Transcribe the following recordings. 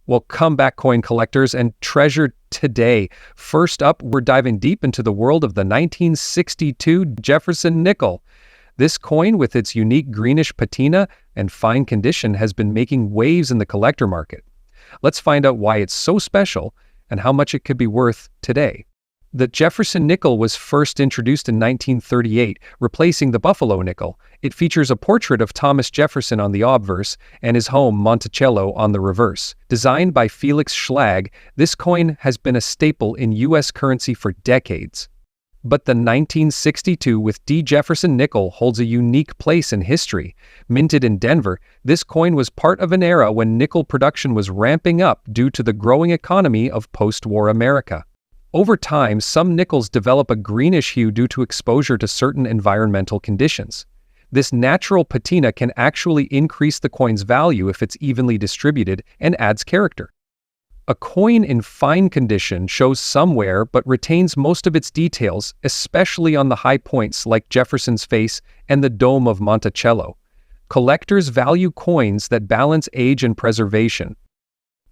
Well, come back, coin collectors, and treasure today. First up, we're diving deep into the world of the 1962 Jefferson nickel. This coin, with its unique greenish patina and fine condition, has been making waves in the collector market. Let's find out why it's so special and how much it could be worth today. The Jefferson nickel was first introduced in 1938, replacing the Buffalo nickel. It features a portrait of Thomas Jefferson on the obverse and his home, Monticello, on the reverse. Designed by Felix Schlag, this coin has been a staple in U.S. currency for decades. But the 1962 with D. Jefferson nickel holds a unique place in history. Minted in Denver, this coin was part of an era when nickel production was ramping up due to the growing economy of post-war America. Over time, some nickels develop a greenish hue due to exposure to certain environmental conditions. This natural patina can actually increase the coin's value if it's evenly distributed and adds character. A coin in fine condition shows some wear but retains most of its details, especially on the high points like Jefferson's face and the dome of Monticello. Collectors value coins that balance age and preservation.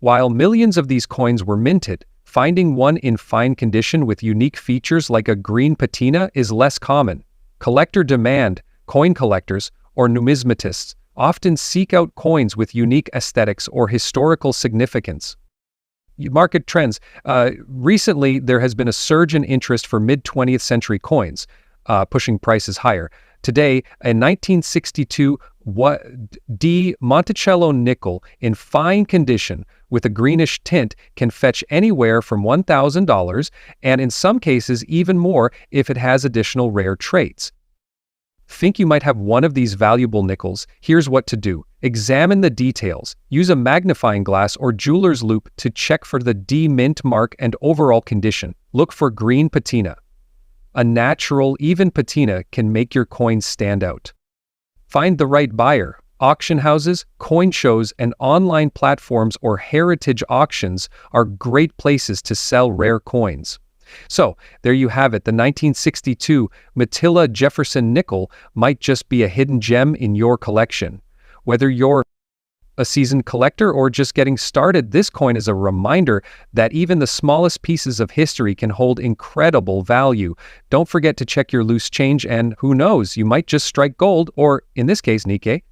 While millions of these coins were minted, finding one in fine condition with unique features like a green patina is less common. Collector demand, coin collectors, or numismatists often seek out coins with unique aesthetics or historical significance. Market trends. Recently, there has been a surge in interest for mid-20th century coins, pushing prices higher. Today, a 1962 D. Monticello nickel in fine condition with a greenish tint can fetch anywhere from $1,000 and in some cases even more if it has additional rare traits. Think you might have one of these valuable nickels? Here's what to do. Examine the details. Use a magnifying glass or jeweler's loupe to check for the D mint mark and overall condition. Look for green patina. A natural, even patina can make your coin stand out. Find the right buyer. Auction houses, coin shows, and online platforms or heritage auctions are great places to sell rare coins. So, there you have it. The 1962 Matilda Jefferson nickel might just be a hidden gem in your collection. Whether you're a seasoned collector or just getting started, this coin is a reminder that even the smallest pieces of history can hold incredible value. Don't forget to check your loose change, and who knows, you might just strike gold, or in this case, Nikkei.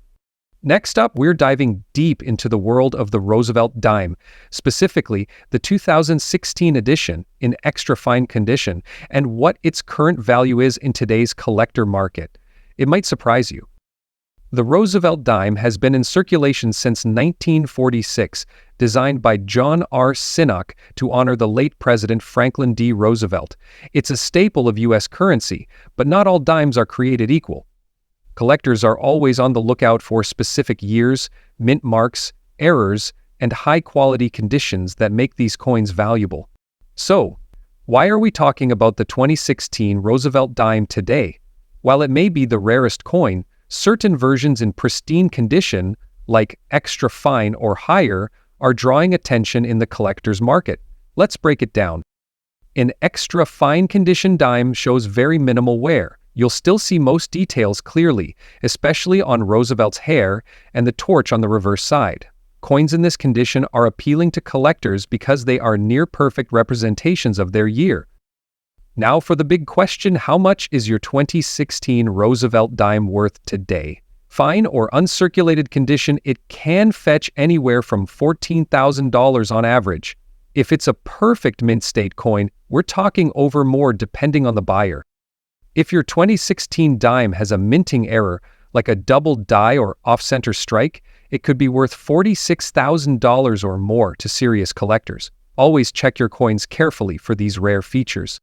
Next up, we're diving deep into the world of the Roosevelt dime, specifically the 2016 edition in extra fine condition, and what its current value is in today's collector market. It might surprise you. The Roosevelt dime has been in circulation since 1946, designed by John R. Sinnock to honor the late President Franklin D. Roosevelt. It's a staple of U.S. currency, but not all dimes are created equal. Collectors are always on the lookout for specific years, mint marks, errors, and high-quality conditions that make these coins valuable. So, why are we talking about the 2016 Roosevelt dime today? While it may be the rarest coin, certain versions in pristine condition, like extra fine or higher, are drawing attention in the collector's market. Let's break it down. An extra fine condition dime shows very minimal wear. You'll still see most details clearly, especially on Roosevelt's hair and the torch on the reverse side. Coins in this condition are appealing to collectors because they are near-perfect representations of their year. Now for the big question, how much is your 2016 Roosevelt dime worth today? Fine or uncirculated condition, it can fetch anywhere from $14,000 on average. If it's a perfect mint state coin, we're talking over more depending on the buyer. If your 2016 dime has a minting error, like a double die or off-center strike, it could be worth $46,000 or more to serious collectors. Always check your coins carefully for these rare features.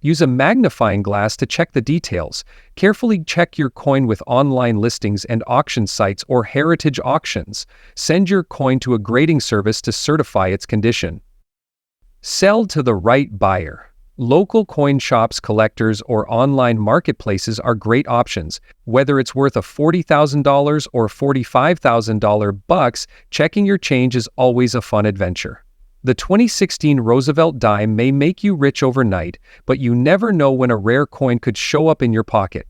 Use a magnifying glass to check the details. Carefully check your coin with online listings and auction sites or heritage auctions. Send your coin to a grading service to certify its condition. Sell to the right buyer. Local coin shops, collectors, or online marketplaces are great options. Whether it's worth a $40,000 or $45,000 bucks, checking your change is always a fun adventure. The 2016 Roosevelt dime may make you rich overnight, but you never know when a rare coin could show up in your pocket.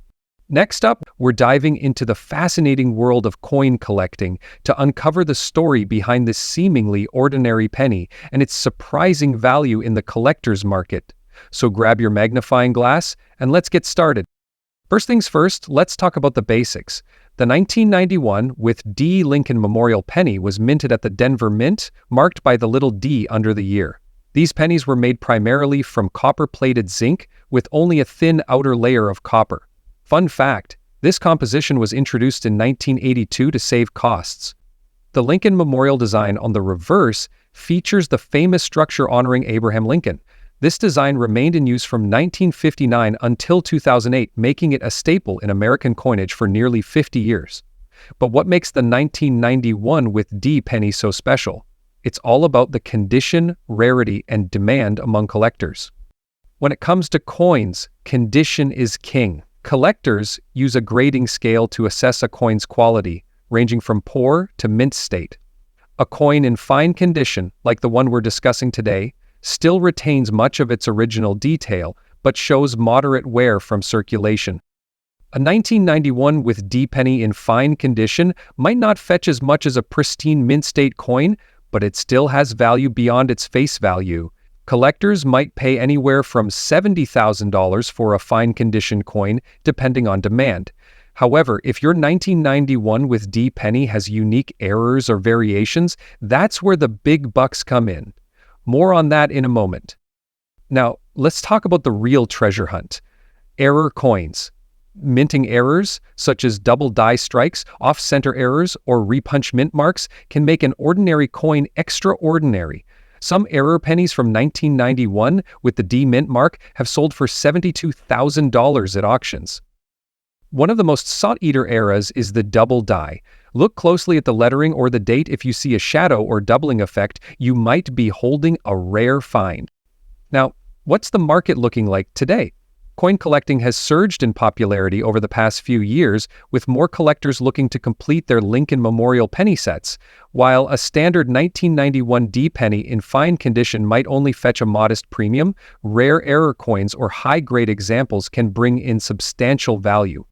Next up, we're diving into the fascinating world of coin collecting to uncover the story behind this seemingly ordinary penny and its surprising value in the collector's market. So grab your magnifying glass and let's get started. First things first, let's talk about the basics. The 1991 with D. Lincoln Memorial penny was minted at the Denver Mint, marked by the little D under the year. These pennies were made primarily from copper-plated zinc with only a thin outer layer of copper. Fun fact, this composition was introduced in 1982 to save costs. The Lincoln Memorial design on the reverse features the famous structure honoring Abraham Lincoln. This design remained in use from 1959 until 2008, making it a staple in American coinage for nearly 50 years. But what makes the 1991 with D penny so special? It's all about the condition, rarity, and demand among collectors. When it comes to coins, condition is king. Collectors use a grading scale to assess a coin's quality, ranging from poor to mint state. A coin in fine condition, like the one we're discussing today, still retains much of its original detail, but shows moderate wear from circulation. A 1991 with D penny in fine condition might not fetch as much as a pristine mint state coin, but it still has value beyond its face value. Collectors might pay anywhere from $70,000 for a fine condition coin, depending on demand. However, if your 1991 with D penny has unique errors or variations, that's where the big bucks come in. More on that in a moment. Now, let's talk about the real treasure hunt. Error coins. Minting errors, such as double die strikes, off-center errors, or repunch mint marks, can make an ordinary coin extraordinary. Some error pennies from 1991 with the D mint mark have sold for $72,000 at auctions. One of the most sought-after eras is the double die. Look closely at the lettering or the date. If you see a shadow or doubling effect, you might be holding a rare find. Now, what's the market looking like today? Coin collecting has surged in popularity over the past few years, with more collectors looking to complete their Lincoln Memorial penny sets. While a standard 1991 D penny in fine condition might only fetch a modest premium, rare error coins or high-grade examples can bring in substantial value.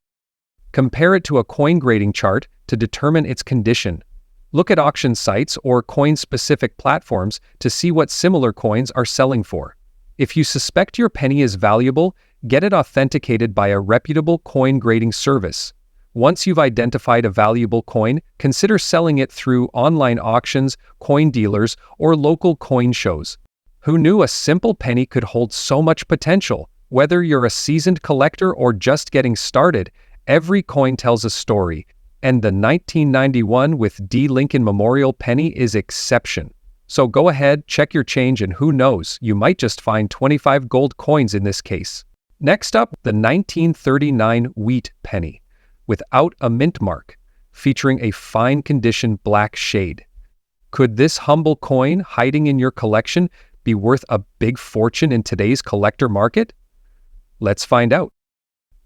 Compare it to a coin grading chart to determine its condition. Look at auction sites or coin-specific platforms to see what similar coins are selling for. If you suspect your penny is valuable, get it authenticated by a reputable coin grading service. Once you've identified a valuable coin, consider selling it through online auctions, coin dealers, or local coin shows. Who knew a simple penny could hold so much potential? Whether you're a seasoned collector or just getting started, every coin tells a story, and the 1991 with D Lincoln Memorial penny is exception. So go ahead, check your change, and who knows, you might just find 25 gold coins in this case. Next up, the 1939 wheat penny, without a mint mark, featuring a fine condition black shade. Could this humble coin hiding in your collection be worth a big fortune in today's collector market? Let's find out.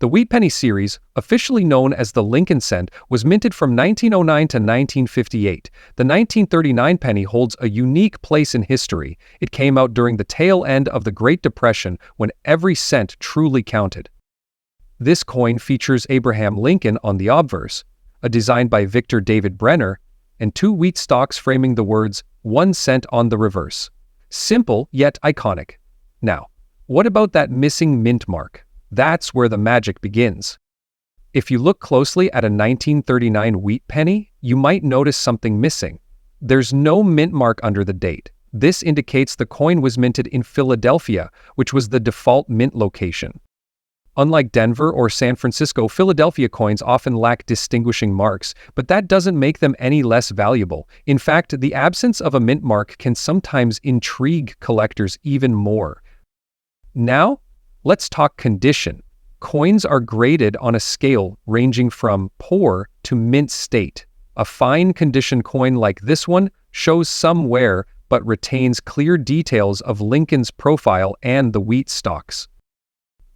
The wheat penny series, officially known as the Lincoln cent, was minted from 1909 to 1958. The 1939 penny holds a unique place in history. It came out during the tail end of the Great Depression when every cent truly counted. This coin features Abraham Lincoln on the obverse, a design by Victor David Brenner, and two wheat stalks framing the words 1 cent on the reverse. Simple yet iconic. Now, what about that missing mint mark? That's where the magic begins. If you look closely at a 1939 wheat penny, you might notice something missing. There's no mint mark under the date. This indicates the coin was minted in Philadelphia, which was the default mint location. Unlike Denver or San Francisco, Philadelphia coins often lack distinguishing marks, but that doesn't make them any less valuable. In fact, the absence of a mint mark can sometimes intrigue collectors even more. Now, let's talk condition. Coins are graded on a scale ranging from poor to mint state. A fine condition coin like this one shows some wear but retains clear details of Lincoln's profile and the wheat stalks.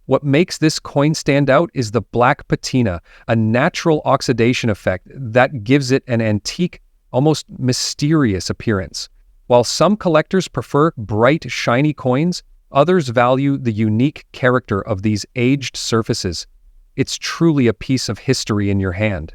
What makes this coin stand out is the black patina, a natural oxidation effect that gives it an antique, almost mysterious appearance. While some collectors prefer bright, shiny coins, others value the unique character of these aged surfaces. It's truly a piece of history in your hand.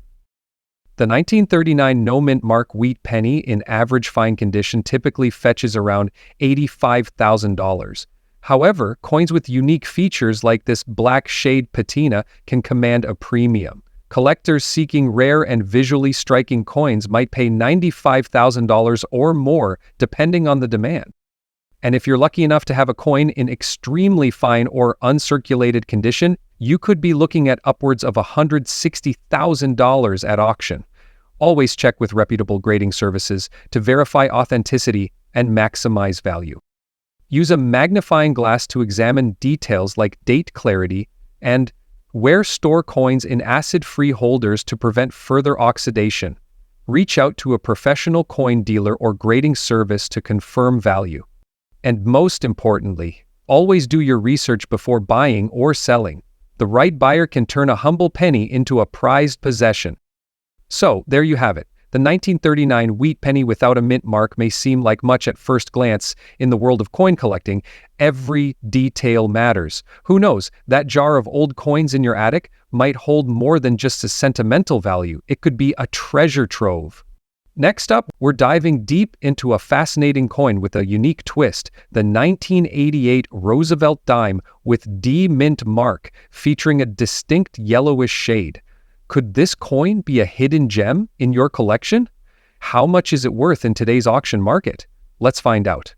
The 1939 no-mint mark wheat penny in average fine condition typically fetches around $85,000. However, coins with unique features like this black shade patina can command a premium. Collectors seeking rare and visually striking coins might pay $95,000 or more, depending on the demand. And if you're lucky enough to have a coin in extremely fine or uncirculated condition, you could be looking at upwards of $160,000 at auction. Always check with reputable grading services to verify authenticity and maximize value. Use a magnifying glass to examine details like date clarity and store coins in acid-free holders to prevent further oxidation. Reach out to a professional coin dealer or grading service to confirm value. And most importantly, always do your research before buying or selling. The right buyer can turn a humble penny into a prized possession. So, there you have it. The 1939 wheat penny without a mint mark may seem like much at first glance. In the world of coin collecting, every detail matters. Who knows, that jar of old coins in your attic might hold more than just a sentimental value. It could be a treasure trove. Next up, we're diving deep into a fascinating coin with a unique twist, the 1988 Roosevelt dime with D mint mark, featuring a distinct yellowish shade. Could this coin be a hidden gem in your collection? How much is it worth in today's auction market? Let's find out.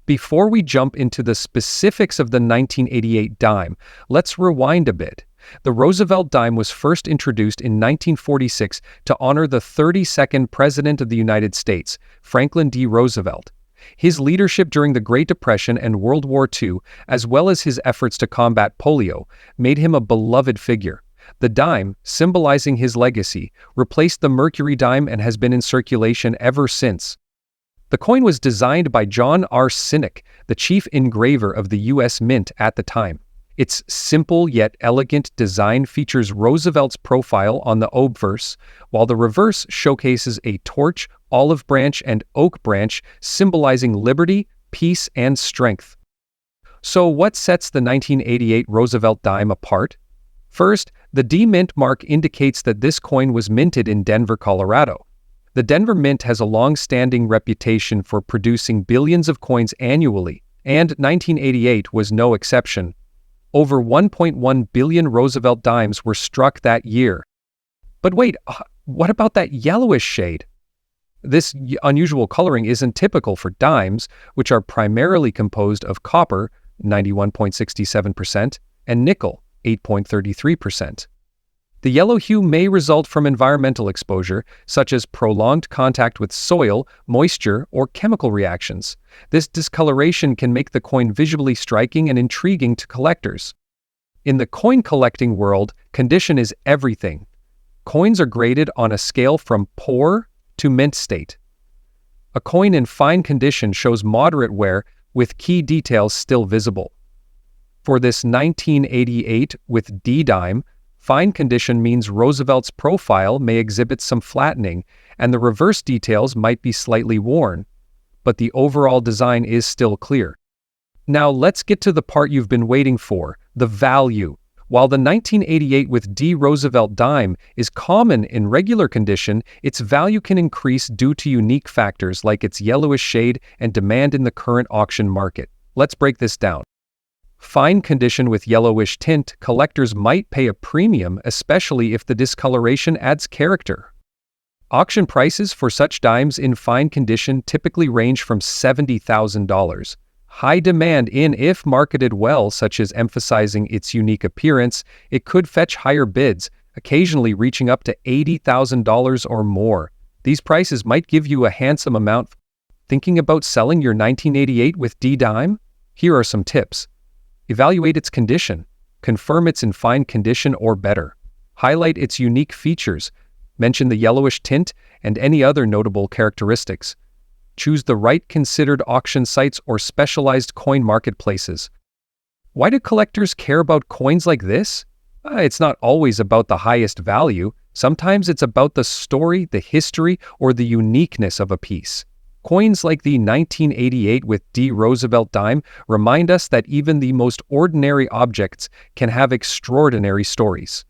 Before we jump into the specifics of the 1988 dime, let's rewind a bit. The Roosevelt dime was first introduced in 1946 to honor the 32nd President of the United States, Franklin D. Roosevelt. His leadership during the Great Depression and World War II, as well as his efforts to combat polio, made him a beloved figure. The dime, symbolizing his legacy, replaced the Mercury dime and has been in circulation ever since. The coin was designed by John R. Sinek, the chief engraver of the U.S. Mint at the time. Its simple yet elegant design features Roosevelt's profile on the obverse, while the reverse showcases a torch, olive branch, and oak branch symbolizing liberty, peace, and strength. So what sets the 1988 Roosevelt dime apart? First, the D Mint mark indicates that this coin was minted in Denver, Colorado. The Denver Mint has a long-standing reputation for producing billions of coins annually, and 1988 was no exception. Over 1.1 billion Roosevelt dimes were struck that year. But wait, what about that yellowish shade? This unusual coloring isn't typical for dimes, which are primarily composed of copper, 91.67%, and nickel, 8.33%. The yellow hue may result from environmental exposure, such as prolonged contact with soil, moisture, or chemical reactions. This discoloration can make the coin visually striking and intriguing to collectors. In the coin collecting world, condition is everything. Coins are graded on a scale from poor to mint state. A coin in fine condition shows moderate wear, with key details still visible. For this 1988 with D dime, fine condition means Roosevelt's profile may exhibit some flattening, and the reverse details might be slightly worn, but the overall design is still clear. Now let's get to the part you've been waiting for, the value. While the 1988 with D Roosevelt dime is common in regular condition, its value can increase due to unique factors like its yellowish shade and demand in the current auction market. Let's break this down. Fine condition with yellowish tint, collectors might pay a premium, especially if the discoloration adds character. Auction prices for such dimes in fine condition typically range from $70,000. High demand in if marketed well, such as emphasizing its unique appearance, it could fetch higher bids, occasionally reaching up to $80,000 or more. These prices might give you a handsome amount. Thinking about selling your 1988 with D dime? Here are some tips. Evaluate its condition. Confirm it's in fine condition or better. Highlight its unique features. Mention the yellowish tint and any other notable characteristics. Choose the right considered auction sites or specialized coin marketplaces. Why do collectors care about coins like this? It's not always about the highest value. Sometimes it's about the story, the history, or the uniqueness of a piece. Coins like the 1988 with D. Roosevelt dime remind us that even the most ordinary objects can have extraordinary stories.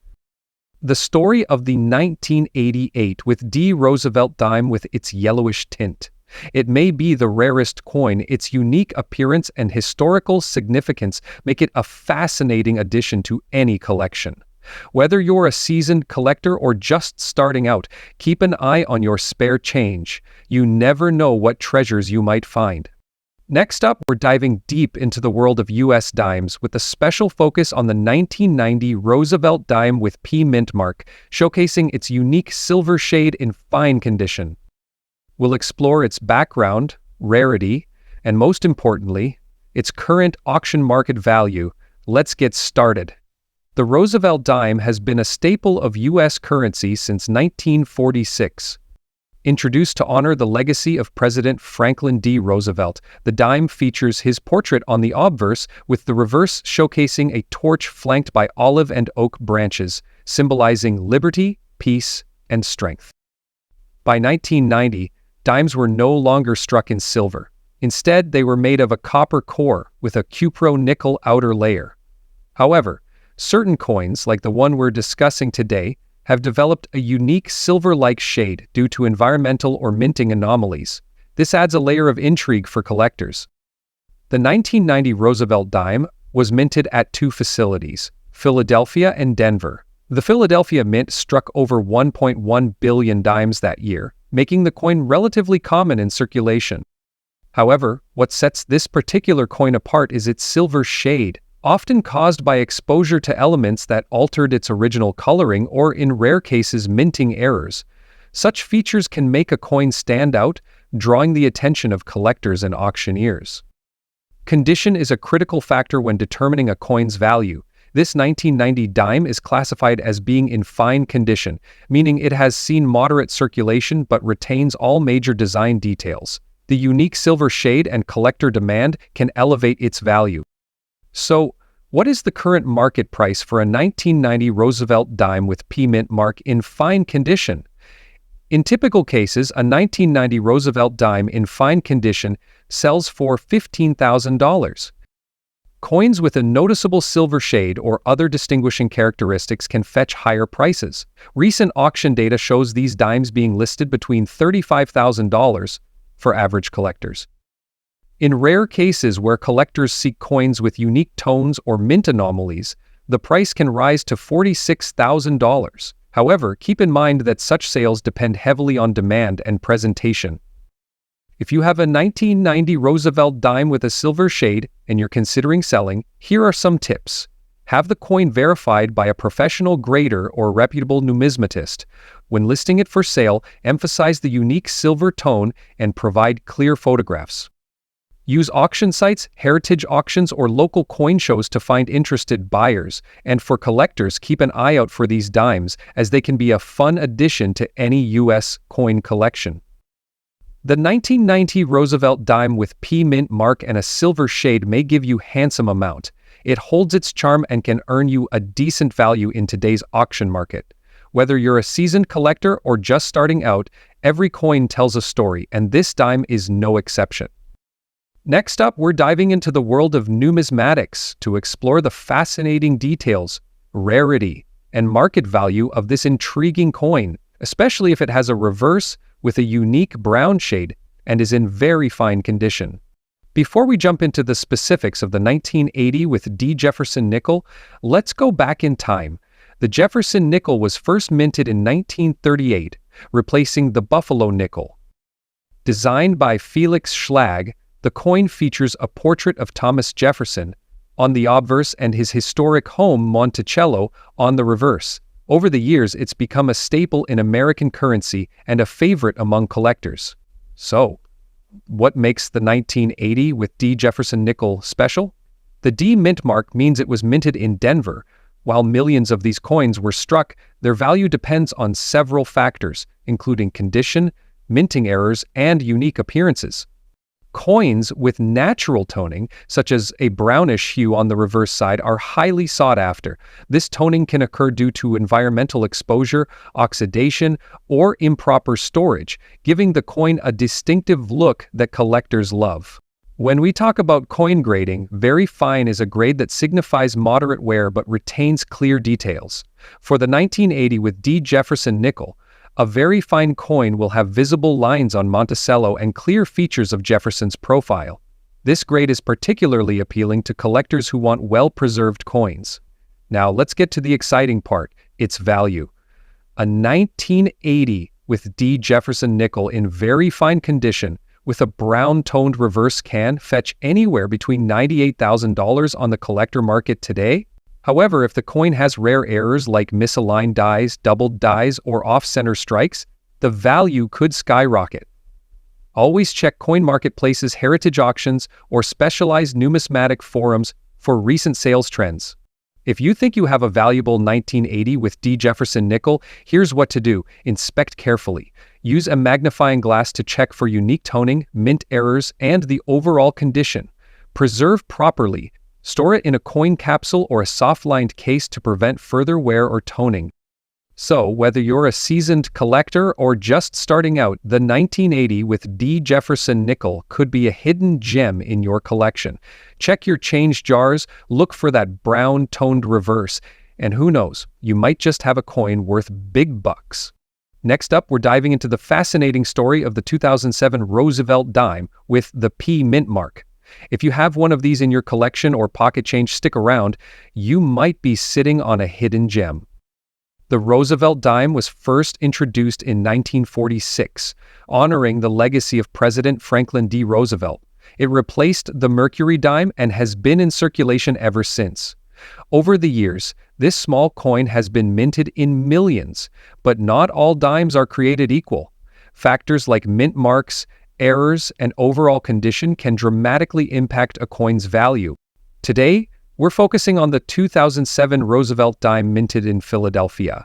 The story of the 1988 with D. Roosevelt dime with its yellowish tint. It may be the rarest coin. Its unique appearance and historical significance make it a fascinating addition to any collection. Whether you're a seasoned collector or just starting out, keep an eye on your spare change. You never know what treasures you might find. Next up, we're diving deep into the world of U.S. dimes with a special focus on the 1990 Roosevelt dime with P mint mark, showcasing its unique silver shade in fine condition. We'll explore its background, rarity, and most importantly, its current auction market value. Let's get started. The Roosevelt dime has been a staple of U.S. currency since 1946. Introduced to honor the legacy of President Franklin D. Roosevelt, the dime features his portrait on the obverse, with the reverse showcasing a torch flanked by olive and oak branches, symbolizing liberty, peace, and strength. By 1990, dimes were no longer struck in silver. Instead, they were made of a copper core with a cupro-nickel outer layer. However, certain coins, like the one we're discussing today, have developed a unique silver-like shade due to environmental or minting anomalies. This adds a layer of intrigue for collectors. The 1990 Roosevelt dime was minted at two facilities, Philadelphia and Denver. The Philadelphia Mint struck over 1.1 billion dimes that year, making the coin relatively common in circulation. However, what sets this particular coin apart is its silver shade, often caused by exposure to elements that altered its original coloring or, in rare cases, minting errors. Such features can make a coin stand out, drawing the attention of collectors and auctioneers. Condition is a critical factor when determining a coin's value. This 1990 dime is classified as being in fine condition, meaning it has seen moderate circulation but retains all major design details. The unique silver shade and collector demand can elevate its value. So, what is the current market price for a 1990 Roosevelt dime with P mint mark in fine condition? In typical cases, a 1990 Roosevelt dime in fine condition sells for $15,000. Coins with a noticeable silver shade or other distinguishing characteristics can fetch higher prices. Recent auction data shows these dimes being listed between $35,000 for average collectors. In rare cases where collectors seek coins with unique tones or mint anomalies, the price can rise to $46,000. However, keep in mind that such sales depend heavily on demand and presentation. If you have a 1990 Roosevelt dime with a silver shade and you're considering selling, here are some tips. Have the coin verified by a professional grader or reputable numismatist. When listing it for sale, emphasize the unique silver tone and provide clear photographs. Use auction sites, heritage auctions, or local coin shows to find interested buyers. And for collectors, keep an eye out for these dimes, as they can be a fun addition to any U.S. coin collection. The 1990 Roosevelt dime with P mint mark and a silver shade may give you a handsome amount. It holds its charm and can earn you a decent value in today's auction market. Whether you're a seasoned collector or just starting out, every coin tells a story, and this dime is no exception. Next up, we're diving into the world of numismatics to explore the fascinating details, rarity, and market value of this intriguing coin, especially if it has a reverse with a unique brown shade and is in very fine condition. Before we jump into the specifics of the 1980 with D. Jefferson nickel, let's go back in time. The Jefferson nickel was first minted in 1938, replacing the Buffalo nickel. Designed by Felix Schlag, the coin features a portrait of Thomas Jefferson on the obverse and his historic home Monticello on the reverse. Over the years, it's become a staple in American currency and a favorite among collectors. So, what makes the 1980 with D. Jefferson nickel special? The D mint mark means it was minted in Denver. While millions of these coins were struck, their value depends on several factors, including condition, minting errors, and unique appearances. Coins with natural toning, such as a brownish hue on the reverse side, are highly sought after. This toning can occur due to environmental exposure, oxidation, or improper storage, giving the coin a distinctive look that collectors love. When we talk about coin grading, very fine is a grade that signifies moderate wear but retains clear details. For the 1980 with D. Jefferson nickel, a very fine coin will have visible lines on Monticello and clear features of Jefferson's profile. This grade is particularly appealing to collectors who want well-preserved coins. Now let's get to the exciting part, its value. A 1980 with D. Jefferson nickel in very fine condition with a brown-toned reverse can fetch anywhere between $98,000 on the collector market today. However, if the coin has rare errors like misaligned dies, doubled dies, or off-center strikes, the value could skyrocket. Always check coin marketplaces, heritage auctions, or specialized numismatic forums for recent sales trends. If you think you have a valuable 1980 with D. Jefferson nickel, here's what to do. Inspect carefully. Use a magnifying glass to check for unique toning, mint errors, and the overall condition. Preserve properly. Store it in a coin capsule or a soft-lined case to prevent further wear or toning. So, whether you're a seasoned collector or just starting out, the 1980 with D. Jefferson nickel could be a hidden gem in your collection. Check your change jars, look for that brown-toned reverse, and who knows, you might just have a coin worth big bucks. Next up, we're diving into the fascinating story of the 2007 Roosevelt dime with the P mint mark. If you have one of these in your collection or pocket change, stick around. You might be sitting on a hidden gem. The Roosevelt dime was first introduced in 1946, honoring the legacy of President Franklin D. Roosevelt. It replaced the Mercury dime and has been in circulation ever since. Over the years, this small coin has been minted in millions, but not all dimes are created equal. Factors like mint marks, errors, and overall condition can dramatically impact a coin's value. Today, we're focusing on the 2007 Roosevelt dime minted in Philadelphia.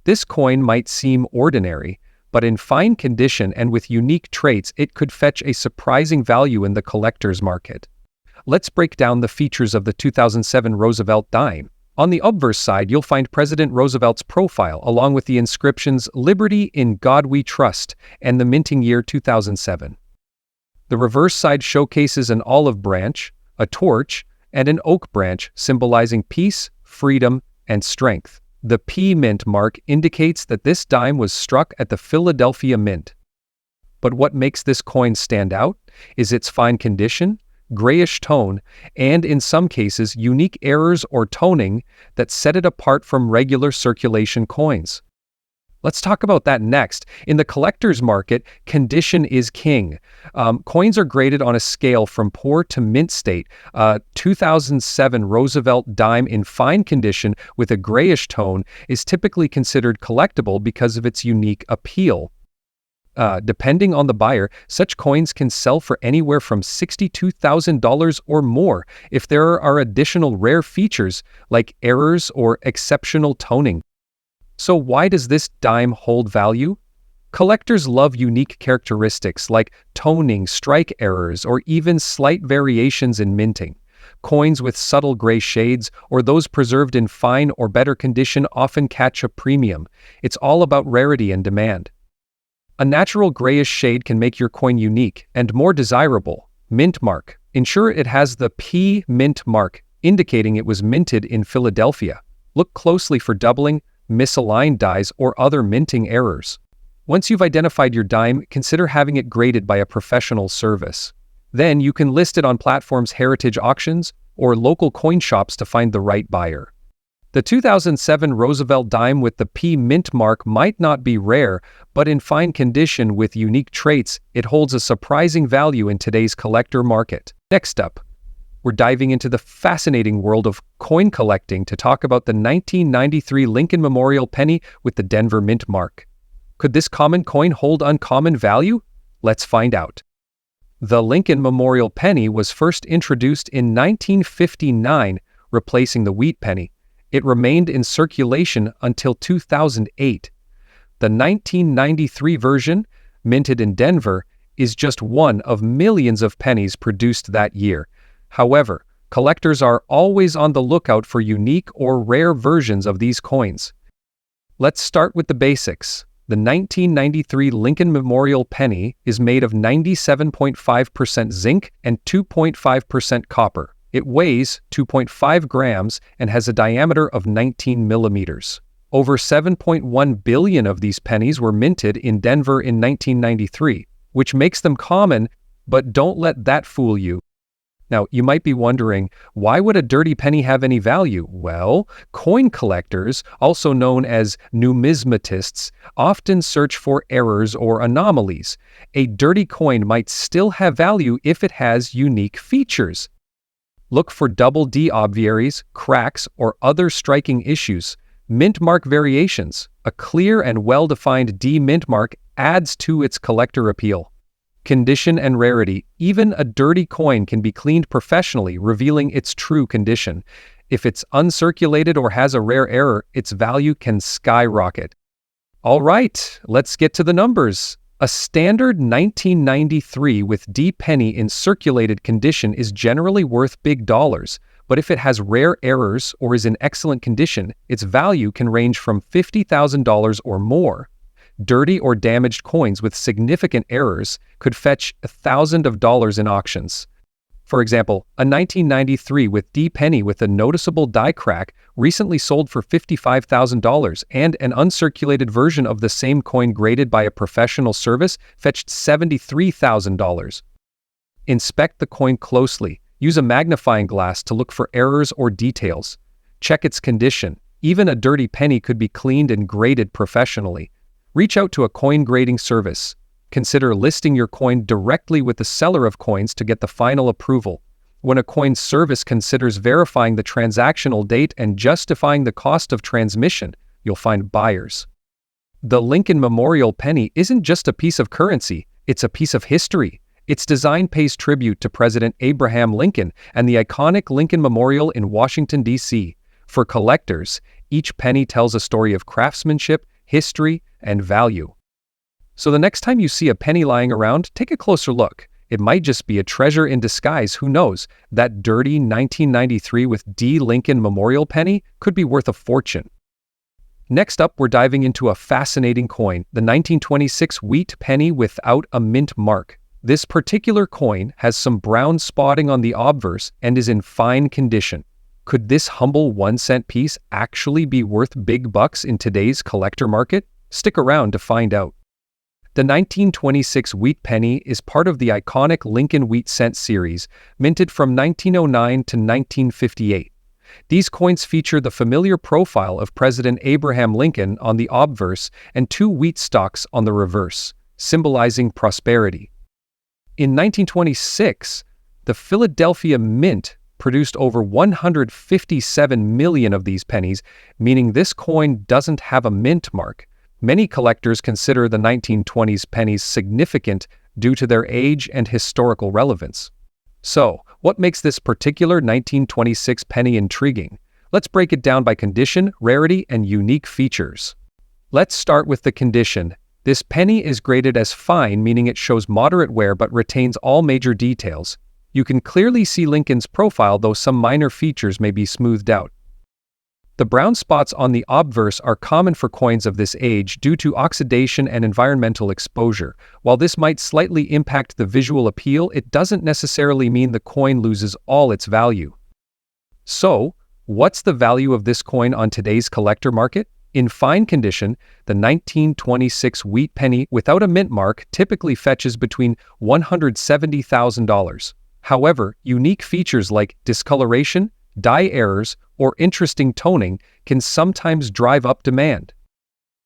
This coin might seem ordinary, but in fine condition and with unique traits, it could fetch a surprising value in the collector's market. Let's break down the features of the 2007 Roosevelt dime. On the obverse side, you'll find President Roosevelt's profile, along with the inscriptions "Liberty in God We Trust" and the minting year 2007. The reverse side showcases an olive branch, a torch, and an oak branch symbolizing peace, freedom, and strength. The P mint mark indicates that this dime was struck at the Philadelphia Mint. But what makes this coin stand out is its fine condition, grayish tone, and in some cases unique errors or toning that set it apart from regular circulation coins. Let's talk about that next. In the collector's market, condition is king. Coins are graded on a scale from poor to mint state. 2007 Roosevelt dime in fine condition with a grayish tone is typically considered collectible because of its unique appeal. Depending on the buyer, such coins can sell for anywhere from $62,000 or more if there are additional rare features like errors or exceptional toning. So why does this dime hold value? Collectors love unique characteristics like toning, strike errors, or even slight variations in minting. Coins with subtle gray shades or those preserved in fine or better condition often catch a premium. It's all about rarity and demand. A natural grayish shade can make your coin unique and more desirable. Mint mark. Ensure it has the P mint mark, indicating it was minted in Philadelphia. Look closely for doubling, misaligned dies, or other minting errors. Once you've identified your dime, consider having it graded by a professional service. Then you can list it on platforms, heritage auctions, or local coin shops to find the right buyer. The 2007 Roosevelt dime with the P mint mark might not be rare, but in fine condition with unique traits, it holds a surprising value in today's collector market. Next up, we're diving into the fascinating world of coin collecting to talk about the 1993 Lincoln Memorial penny with the Denver mint mark. Could this common coin hold uncommon value? Let's find out. The Lincoln Memorial penny was first introduced in 1959, replacing the wheat penny. It remained in circulation until 2008. The 1993 version, minted in Denver, is just one of millions of pennies produced that year. However, collectors are always on the lookout for unique or rare versions of these coins. Let's start with the basics. The 1993 Lincoln Memorial penny is made of 97.5% zinc and 2.5% copper. It weighs 2.5 grams and has a diameter of 19 millimeters. Over 7.1 billion of these pennies were minted in Denver in 1993, which makes them common, but don't let that fool you. Now, you might be wondering, why would a dirty penny have any value? Well, coin collectors, also known as numismatists, often search for errors or anomalies. A dirty coin might still have value if it has unique features. Look for double D obviaries, cracks, or other striking issues. Mint mark variations. A clear and well-defined D mint mark adds to its collector appeal. Condition and rarity. Even a dirty coin can be cleaned professionally, revealing its true condition. If it's uncirculated or has a rare error, its value can skyrocket. All right, let's get to the numbers. A standard 1993 with D penny in circulated condition is generally worth big dollars, but if it has rare errors or is in excellent condition, its value can range from $50,000 or more. Dirty or damaged coins with significant errors could fetch $1,000 in auctions. For example, a 1993 with D penny with a noticeable die crack recently sold for $55,000, and an uncirculated version of the same coin graded by a professional service fetched $73,000. Inspect the coin closely. Use a magnifying glass to look for errors or details. Check its condition. Even a dirty penny could be cleaned and graded professionally. Reach out to a coin grading service. Consider listing your coin directly with the seller of coins to get the final approval. When a coin service considers verifying the transactional date and justifying the cost of transmission, you'll find buyers. The Lincoln Memorial penny isn't just a piece of currency, it's a piece of history. Its design pays tribute to President Abraham Lincoln and the iconic Lincoln Memorial in Washington, D.C. For collectors, each penny tells a story of craftsmanship, history, and value. So the next time you see a penny lying around, take a closer look. It might just be a treasure in disguise, who knows? That dirty 1993 with D Lincoln Memorial penny could be worth a fortune. Next up, we're diving into a fascinating coin, the 1926 wheat penny without a mint mark. This particular coin has some brown spotting on the obverse and is in fine condition. Could this humble 1-cent piece actually be worth big bucks in today's collector market? Stick around to find out. The 1926 wheat penny is part of the iconic Lincoln wheat cent series, minted from 1909 to 1958. These coins feature the familiar profile of President Abraham Lincoln on the obverse and 2 wheat stalks on the reverse, symbolizing prosperity. In 1926, the Philadelphia Mint produced over 157 million of these pennies, meaning this coin doesn't have a mint mark. Many collectors consider the 1920s pennies significant due to their age and historical relevance. So, what makes this particular 1926 penny intriguing? Let's break it down by condition, rarity, and unique features. Let's start with the condition. This penny is graded as fine, meaning it shows moderate wear but retains all major details. You can clearly see Lincoln's profile, though some minor features may be smoothed out. The brown spots on the obverse are common for coins of this age due to oxidation and environmental exposure. While this might slightly impact the visual appeal, it doesn't necessarily mean the coin loses all its value. So, what's the value of this coin on today's collector market? In fine condition, the 1926 wheat penny without a mint mark typically fetches between $170,000. However, unique features like discoloration, die errors, or interesting toning can sometimes drive up demand.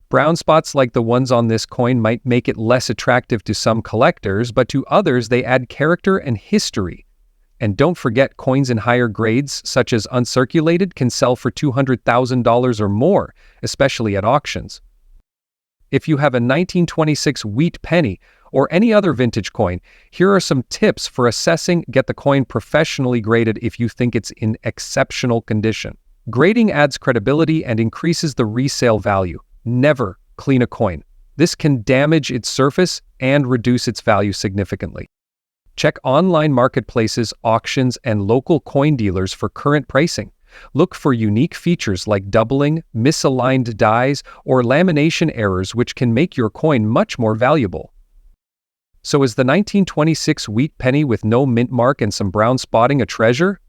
Brown spots like the ones on this coin might make it less attractive to some collectors, but to others they add character and history. And don't forget, coins in higher grades, such as uncirculated, can sell for $200,000 or more, especially at auctions. If you have a 1926 wheat penny or any other vintage coin, here are some tips for assessing. Get the coin professionally graded if you think it's in exceptional condition. Grading adds credibility and increases the resale value. Never clean a coin. This can damage its surface and reduce its value significantly. Check online marketplaces, auctions, and local coin dealers for current pricing. Look for unique features like doubling, misaligned dies, or lamination errors which can make your coin much more valuable. So is the 1926 wheat penny with no mint mark and some brown spotting a treasure?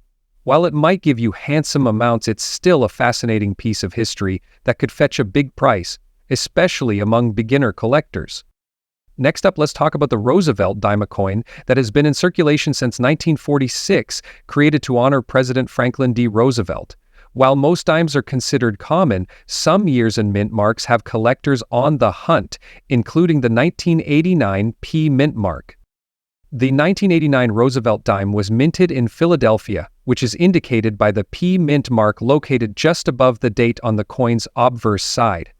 While it might give you handsome amounts, it's still a fascinating piece of history that could fetch a big price, especially among beginner collectors. Next up, let's talk about the Roosevelt dime coin that has been in circulation since 1946, created to honor President Franklin D. Roosevelt. While most dimes are considered common, some years and mint marks have collectors on the hunt, including the 1989 P mint mark. The 1989 Roosevelt dime was minted in Philadelphia, which is indicated by the P mint mark located just above the date on the coin's obverse side.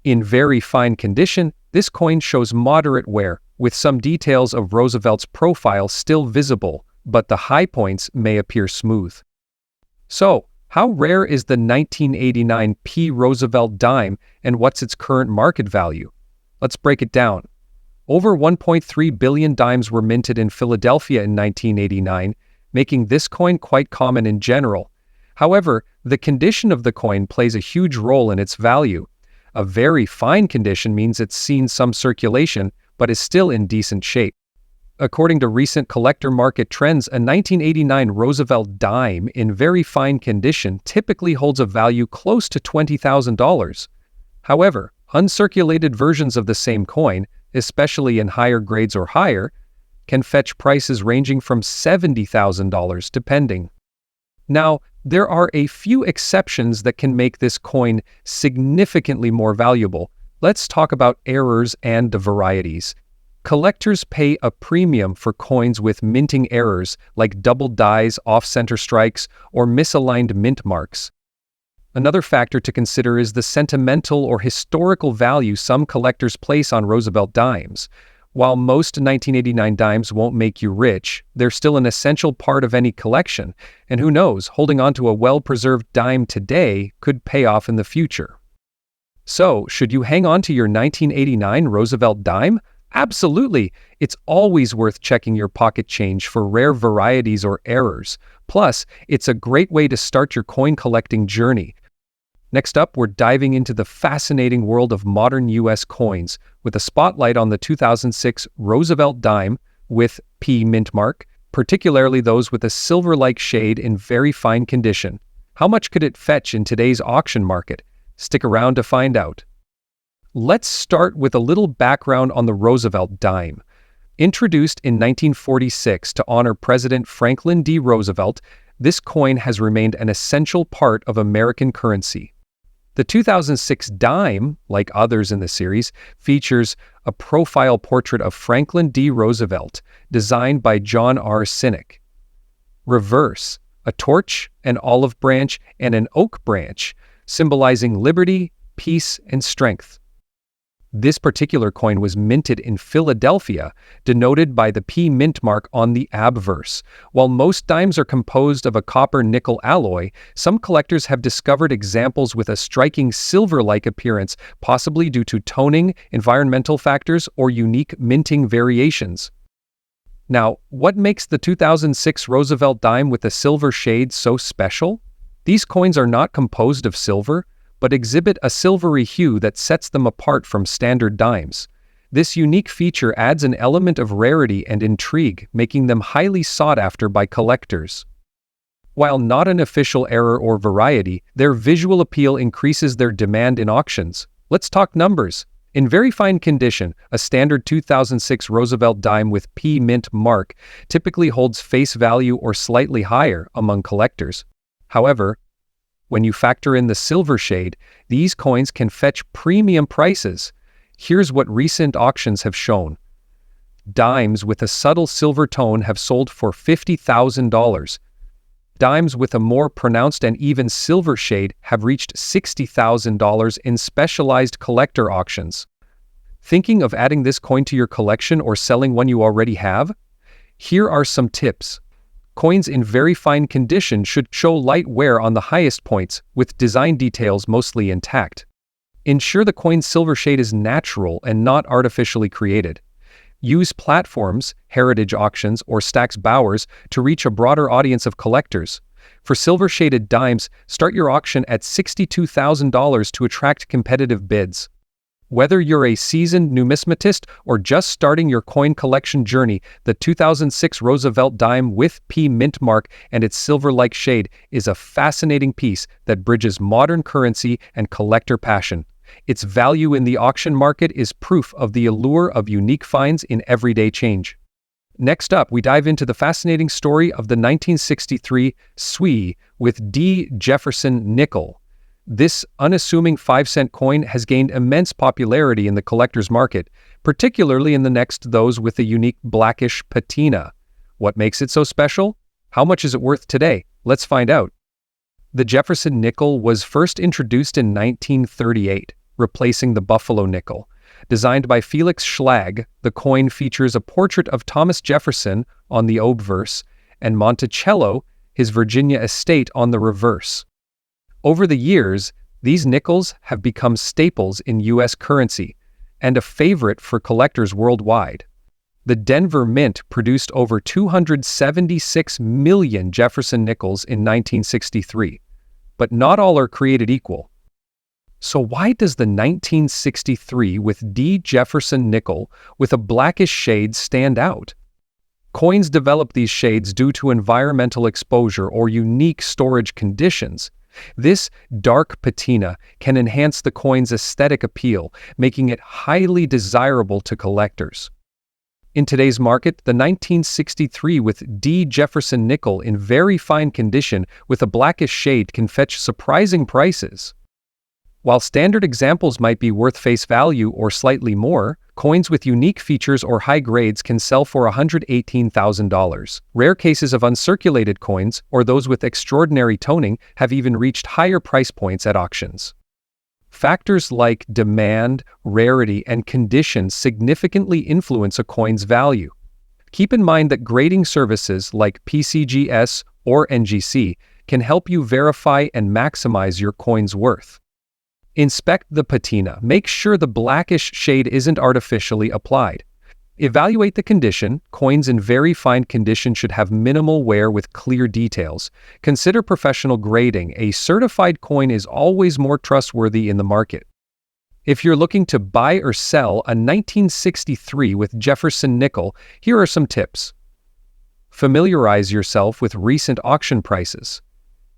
In very fine condition, this coin shows moderate wear, with some details of Roosevelt's profile still visible, but the high points may appear smooth. So, how rare is the 1989 P Roosevelt dime, and what's its current market value? Let's break it down. Over 1.3 billion dimes were minted in Philadelphia in 1989, making this coin quite common in general. However, the condition of the coin plays a huge role in its value. A very fine condition means it's seen some circulation, but is still in decent shape. According to recent collector market trends, a 1989 Roosevelt dime in very fine condition typically holds a value close to $20,000. However, uncirculated versions of the same coin, especially in higher grades or higher, can fetch prices ranging from $70,000 depending. Now, there are a few exceptions that can make this coin significantly more valuable. Let's talk about errors and the varieties. Collectors pay a premium for coins with minting errors like double dies, off-center strikes, or misaligned mint marks. Another factor to consider is the sentimental or historical value some collectors place on Roosevelt dimes. While most 1989 dimes won't make you rich, they're still an essential part of any collection, and who knows, holding on to a well-preserved dime today could pay off in the future. So, should you hang on to your 1989 Roosevelt dime? Absolutely! It's always worth checking your pocket change for rare varieties or errors. Plus, it's a great way to start your coin collecting journey. Next up, we're diving into the fascinating world of modern U.S. coins, with a spotlight on the 2006 Roosevelt dime with P mint mark, particularly those with a silver-like shade in very fine condition. How much could it fetch in today's auction market? Stick around to find out. Let's start with a little background on the Roosevelt dime. Introduced in 1946 to honor President Franklin D. Roosevelt, this coin has remained an essential part of American currency. The 2006 dime, like others in the series, features a profile portrait of Franklin D. Roosevelt, designed by John R. Sinek. Reverse, a torch, an olive branch, and an oak branch, symbolizing liberty, peace, and strength. This particular coin was minted in Philadelphia, denoted by the P mint mark on the obverse. While most dimes are composed of a copper-nickel alloy, some collectors have discovered examples with a striking silver-like appearance, possibly due to toning, environmental factors, or unique minting variations. Now, what makes the 2006 Roosevelt dime with a silver shade so special? These coins are not composed of silver, but exhibit a silvery hue that sets them apart from standard dimes. This unique feature adds an element of rarity and intrigue, making them highly sought after by collectors. While not an official error or variety, their visual appeal increases their demand in auctions. Let's talk numbers. In very fine condition, a standard 2006 Roosevelt dime with P mint mark typically holds face value or slightly higher among collectors. However, when you factor in the silver shade, these coins can fetch premium prices. Here's what recent auctions have shown. Dimes with a subtle silver tone have sold for $50,000. Dimes with a more pronounced and even silver shade have reached $60,000 in specialized collector auctions. Thinking of adding this coin to your collection or selling one you already have? Here are some tips. Coins in very fine condition should show light wear on the highest points, with design details mostly intact. Ensure the coin's silver shade is natural and not artificially created. Use platforms, heritage auctions, or Stax Bowers to reach a broader audience of collectors. For silver-shaded dimes, start your auction at $62,000 to attract competitive bids. Whether you're a seasoned numismatist or just starting your coin collection journey, the 2006 Roosevelt dime with P mint mark and its silver-like shade is a fascinating piece that bridges modern currency and collector passion. Its value in the auction market is proof of the allure of unique finds in everyday change. Next up, we dive into the fascinating story of the 1963 SWE with D. Jefferson nickel. This unassuming 5-cent coin has gained immense popularity in the collector's market, particularly in the next those with a unique blackish patina. What makes it so special? How much is it worth today? Let's find out. The Jefferson nickel was first introduced in 1938, replacing the Buffalo nickel. Designed by Felix Schlag, the coin features a portrait of Thomas Jefferson on the obverse and Monticello, his Virginia estate, on the reverse. Over the years, these nickels have become staples in U.S. currency and a favorite for collectors worldwide. The Denver Mint produced over 276 million Jefferson nickels in 1963, but not all are created equal. So why does the 1963 with D. Jefferson nickel with a blackish shade stand out? Coins develop these shades due to environmental exposure or unique storage conditions. This dark patina can enhance the coin's aesthetic appeal, making it highly desirable to collectors. In today's market, the 1963 with D. Jefferson nickel in very fine condition with a blackish shade can fetch surprising prices. While standard examples might be worth face value or slightly more, coins with unique features or high grades can sell for $118,000. Rare cases of uncirculated coins, or those with extraordinary toning, have even reached higher price points at auctions. Factors like demand, rarity, and condition significantly influence a coin's value. Keep in mind that grading services like PCGS or NGC can help you verify and maximize your coin's worth. Inspect the patina. Make sure the blackish shade isn't artificially applied. Evaluate the condition. Coins in very fine condition should have minimal wear with clear details. Consider professional grading. A certified coin is always more trustworthy in the market. If you're looking to buy or sell a 1963 with Jefferson nickel, here are some tips. Familiarize yourself with recent auction prices.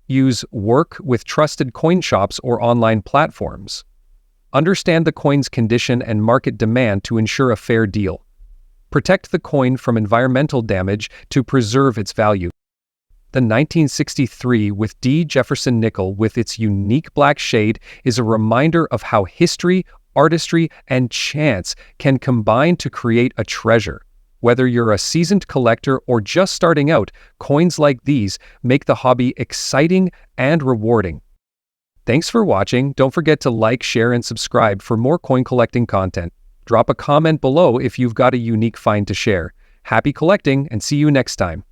Use work with trusted coin shops or online platforms. Understand the coin's condition and market demand to ensure a fair deal. Protect the coin from environmental damage to preserve its value. The 1963 with D. Jefferson nickel with its unique black shade is a reminder of how history, artistry, and chance can combine to create a treasure. Whether you're a seasoned collector or just starting out, coins like these make the hobby exciting and rewarding. Thanks for watching. Don't forget to like, share, and subscribe for more coin collecting content. Drop a comment below if you've got a unique find to share. Happy collecting, and see you next time.